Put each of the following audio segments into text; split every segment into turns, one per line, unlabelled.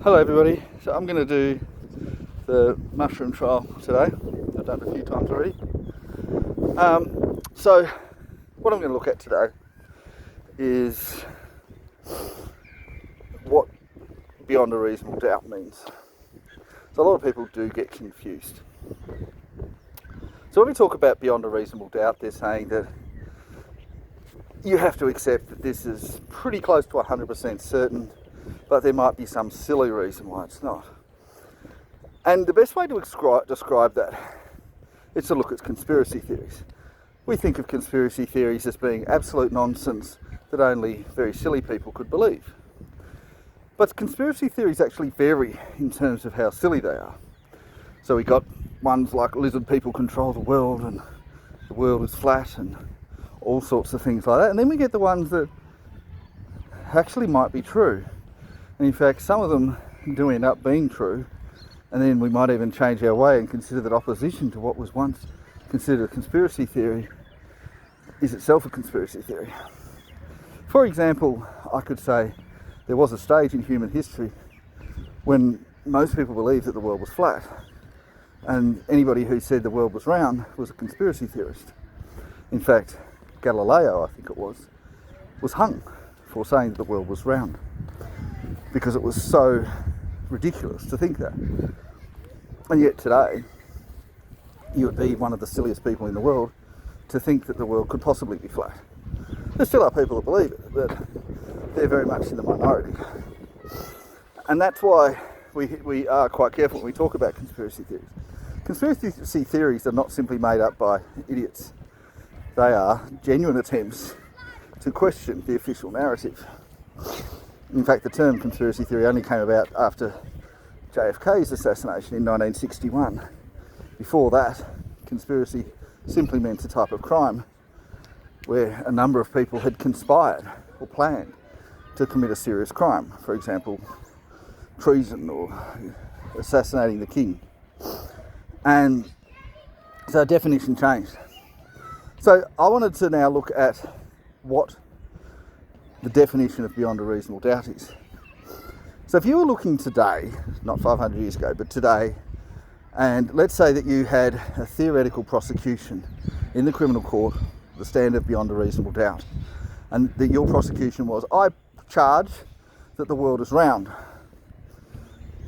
Hello everybody, so I'm going to do the mushroom trial today. I've done it a few times already. So what I'm going to look at today is what beyond a reasonable doubt means. So a lot of people do get confused. So when we talk about beyond a reasonable doubt, they're saying that you have to accept that this is pretty close to 100% certain, but there might be some silly reason why it's not. And the best way to describe that is to look at conspiracy theories. We think of conspiracy theories as being absolute nonsense that only very silly people could believe. But conspiracy theories actually vary in terms of how silly they are. So we got ones like lizard people control the world and the world is flat and all sorts of things like that. And then we get the ones that actually might be true. And in fact, some of them do end up being true, and then we might even change our way and consider that opposition to what was once considered a conspiracy theory is itself a conspiracy theory. For example, I could say there was a stage in human history when most people believed that the world was flat, and anybody who said the world was round was a conspiracy theorist. In fact, Galileo, I think it was hung for saying that the world was round, because it was so ridiculous to think that. And yet today, you would be one of the silliest people in the world to think that the world could possibly be flat. There still are people that believe it, but they're very much in the minority. And that's why we are quite careful when we talk about conspiracy theories. Conspiracy theories are not simply made up by idiots. They are genuine attempts to question the official narrative. In fact, the term conspiracy theory only came about after JFK's assassination in 1961. Before that, conspiracy simply meant a type of crime where a number of people had conspired or planned to commit a serious crime. For example, treason or assassinating the king. And so definition changed. So I wanted to now look at what the definition of beyond a reasonable doubt is. So if you were looking today, not 500 years ago, but today, and let's say that you had a theoretical prosecution in the criminal court, the standard beyond a reasonable doubt, and that your prosecution was, I charge that the world is round.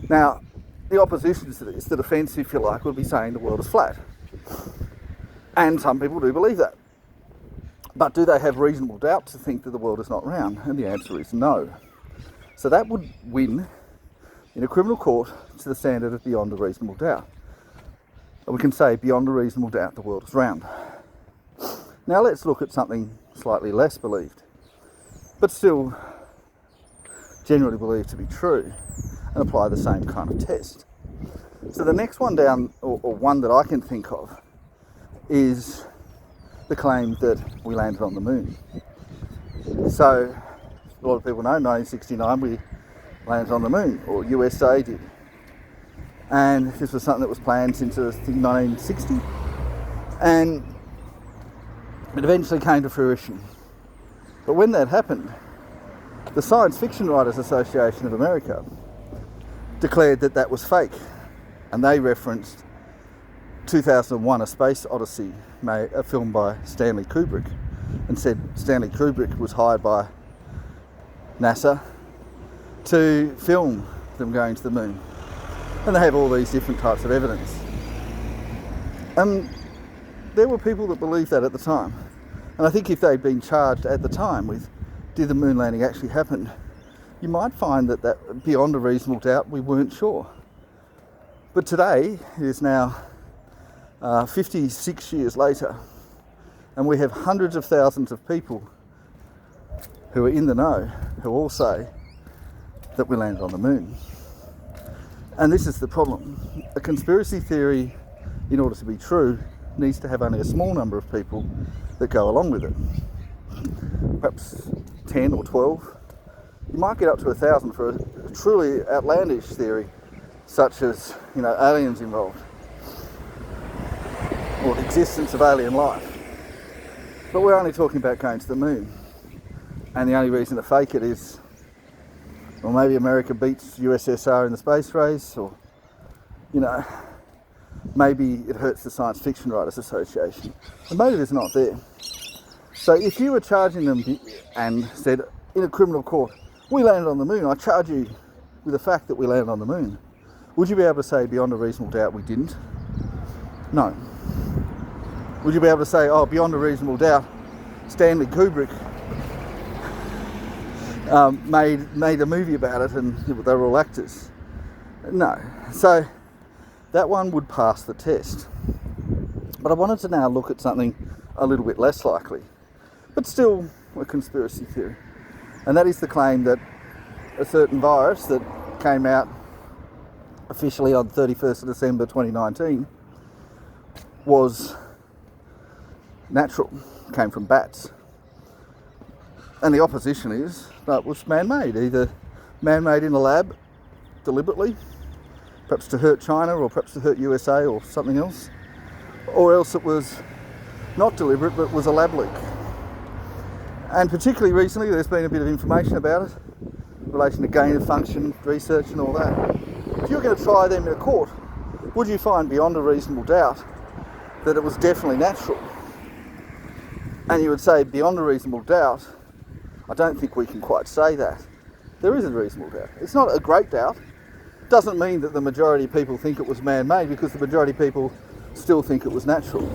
Now, the opposition to this, the defence, if you like, would be saying the world is flat. And some people do believe that. But do they have reasonable doubt to think that the world is not round? And the answer is no. So that would win in a criminal court to the standard of beyond a reasonable doubt. And we can say beyond a reasonable doubt the world is round. Now let's look at something slightly less believed, but still generally believed to be true, and apply the same kind of test. So the next one down, or one that I can think of, is the claim that we landed on the moon. So a lot of people know 1969 we landed on the moon, or USA did. And this was something that was planned since I think 1960, and it eventually came to fruition. But when that happened, the Science Fiction Writers Association of America declared that that was fake, and they referenced 2001: A Space Odyssey, a film by Stanley Kubrick, and said Stanley Kubrick was hired by NASA to film them going to the moon. And they have all these different types of evidence. And there were people that believed that at the time. And I think if they'd been charged at the time with, did the moon landing actually happen, you might find that beyond a reasonable doubt we weren't sure. But today, it is now 56 years later, and we have hundreds of thousands of people who are in the know, who all say that we landed on the moon. And this is the problem. A conspiracy theory, in order to be true, needs to have only a small number of people that go along with it. Perhaps 10 or 12. You might get up to 1,000 for a truly outlandish theory, such as, aliens involved, or the existence of alien life. But we're only talking about going to the moon. And the only reason to fake it is or maybe America beats USSR in the space race, or, you know, maybe it hurts the Science Fiction Writers Association. The motive is not there. So if you were charging them and said in a criminal court, we landed on the moon, I charge you with the fact that we landed on the moon, would you be able to say beyond a reasonable doubt we didn't? No. Would you be able to say, oh, beyond a reasonable doubt, Stanley Kubrick made a movie about it and they were all actors? No. So that one would pass the test. But I wanted to now look at something a little bit less likely, but still a conspiracy theory. And that is the claim that a certain virus that came out officially on 31st of December 2019 was natural, came from bats. And the opposition is that it was man-made, either man-made in a lab deliberately, perhaps to hurt China or perhaps to hurt USA or something else, or else it was not deliberate but was a lab leak. And particularly recently there's been a bit of information about it in relation to gain of function research and all that. If you're going to try them in a court, would you find beyond a reasonable doubt that it was definitely natural? And you would say beyond a reasonable doubt, I don't think we can quite say that. There is a reasonable doubt. It's not a great doubt. It doesn't mean that the majority of people think it was man-made, because the majority of people still think it was natural.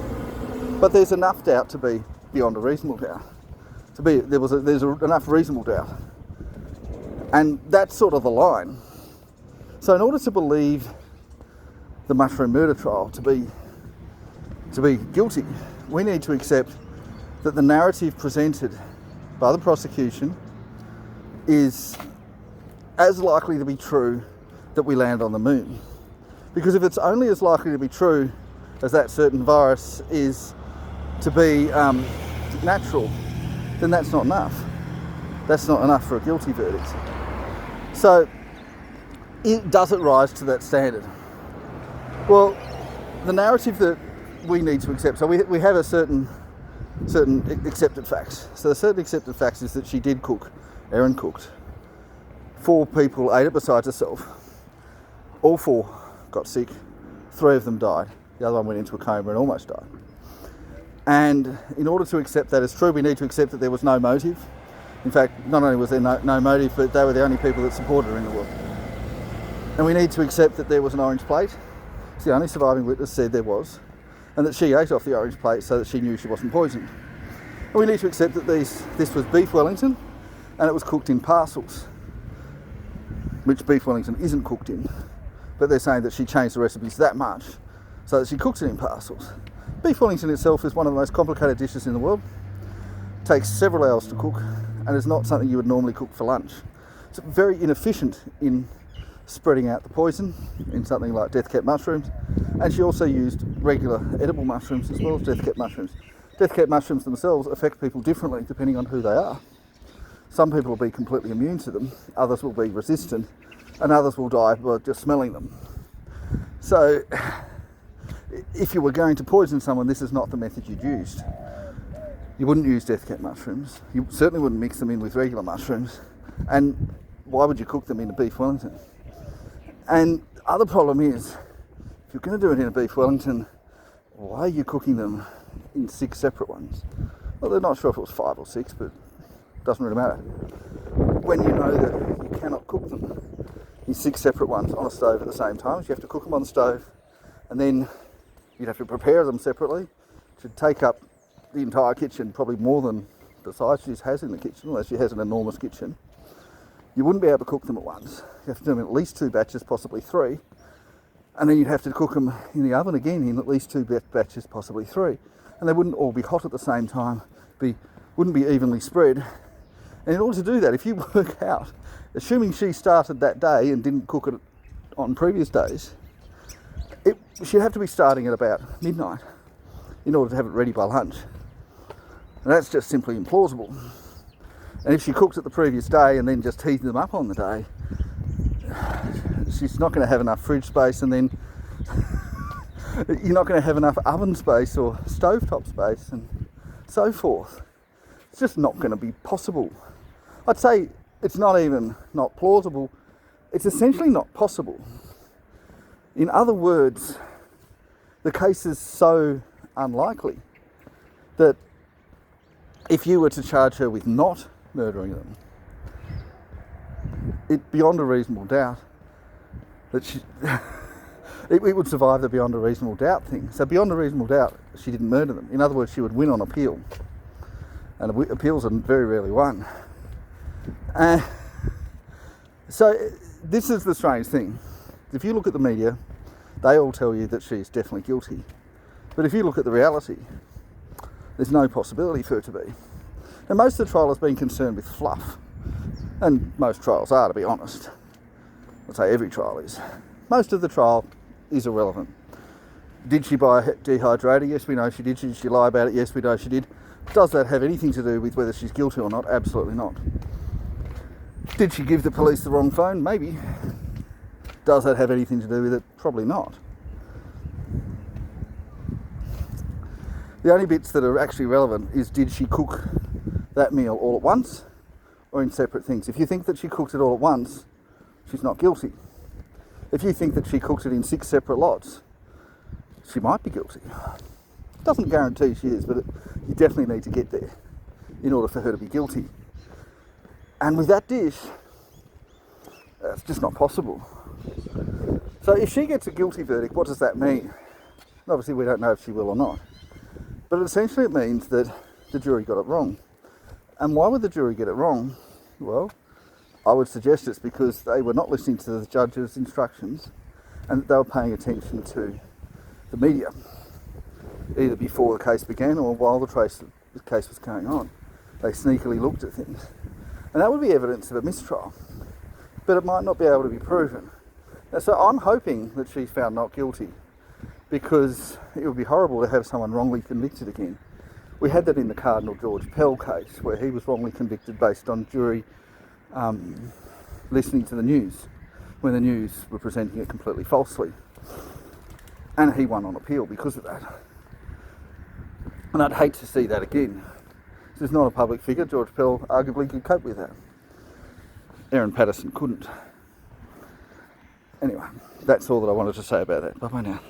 But there's enough doubt to be beyond a reasonable doubt. There's enough reasonable doubt. And that's sort of the line. So in order to believe the mushroom murder trial to be guilty, we need to accept that the narrative presented by the prosecution is as likely to be true that we land on the moon. Because if it's only as likely to be true as that certain virus is to be natural, then that's not enough. That's not enough for a guilty verdict. So, does it rise to that standard? Well, the narrative that we need to accept, so we have a certain accepted facts. So the certain accepted facts is that she did cook. Erin cooked. 4 people ate it besides herself. All 4 got sick. 3 of them died. The other one went into a coma and almost died. And in order to accept that as true, we need to accept that there was no motive. In fact, not only was there no motive, but they were the only people that supported her in the world. And we need to accept that there was an orange plate. The only surviving witness said there was, and that she ate off the orange plate so that she knew she wasn't poisoned. And we need to accept that this was beef Wellington, and it was cooked in parcels, which beef Wellington isn't cooked in. But they're saying that she changed the recipes that much so that she cooks it in parcels. Beef Wellington itself is one of the most complicated dishes in the world. It takes several hours to cook, and is not something you would normally cook for lunch. It's very inefficient in spreading out the poison in something like death cap mushrooms, and she also used regular edible mushrooms as well as death cap mushrooms. Death cap mushrooms themselves affect people differently depending on who they are. Some people will be completely immune to them, others will be resistant, and others will die by just smelling them. So if you were going to poison someone, this is not the method you'd used. You wouldn't use death cap mushrooms. You certainly wouldn't mix them in with regular mushrooms. And why would you cook them in a beef Wellington? And the other problem is, if you're going to do it in a beef Wellington, why are you cooking them in 6 separate ones? Well, they're not sure if it was 5 or 6, but it doesn't really matter. When you know that you cannot cook them in 6 separate ones on a stove at the same time, so you have to cook them on the stove, and then you'd have to prepare them separately, which would take up the entire kitchen, probably more than the size she has in the kitchen, unless she has an enormous kitchen. You wouldn't be able to cook them at once. You have to do them in at least 2 batches, possibly 3. And then you'd have to cook them in the oven again in at least 2 batches, possibly 3. And they wouldn't all be hot at the same time, wouldn't be evenly spread. And in order to do that, if you work out, assuming she started that day and didn't cook it on previous days, she'd have to be starting at about midnight in order to have it ready by lunch. And that's just simply implausible. And if she cooked it the previous day and then just heated them up on the day, she's not going to have enough fridge space, and then you're not going to have enough oven space or stovetop space and so forth. It's just not going to be possible. I'd say It's not even not plausible. It's essentially not possible. In other words, the case is so unlikely that if you were to charge her with not murdering them, it beyond a reasonable doubt that she it would survive the beyond a reasonable doubt thing. So beyond a reasonable doubt, she didn't murder them. In other words, she would win on appeal, and appeals are very rarely won. So this is the strange thing. If you look at the media, they all tell you that she's definitely guilty. But if you look at the reality, there's no possibility for her to be. And most of the trial has been concerned with fluff. And most trials are, to be honest. I'd say every trial is. Most of the trial is irrelevant. Did she buy a dehydrator? Yes, we know she did. Did she lie about it? Yes, we know she did. Does that have anything to do with whether she's guilty or not? Absolutely not. Did she give the police the wrong phone? Maybe. Does that have anything to do with it? Probably not. The only bits that are actually relevant is, did she cook that meal all at once or in separate things? If you think that she cooked it all at once, she's not guilty. If you think that she cooked it in 6 separate lots, she might be guilty. Doesn't guarantee she is, but you definitely need to get there in order for her to be guilty. And with that dish, it's just not possible. So if she gets a guilty verdict, what does that mean? Obviously we don't know if she will or not. But essentially it means that the jury got it wrong. And why would the jury get it wrong? Well, I would suggest it's because they were not listening to the judge's instructions and that they were paying attention to the media, either before the case began or while the case was going on. They sneakily looked at things. And that would be evidence of a mistrial, but it might not be able to be proven. And so I'm hoping that she's found not guilty, because it would be horrible to have someone wrongly convicted again. We had that in the Cardinal George Pell case, where he was wrongly convicted based on jury listening to the news, when the news were presenting it completely falsely. And he won on appeal because of that. And I'd hate to see that again. This is not a public figure. George Pell arguably could cope with that. Erin Patterson couldn't. Anyway, that's all that I wanted to say about that. Bye-bye now.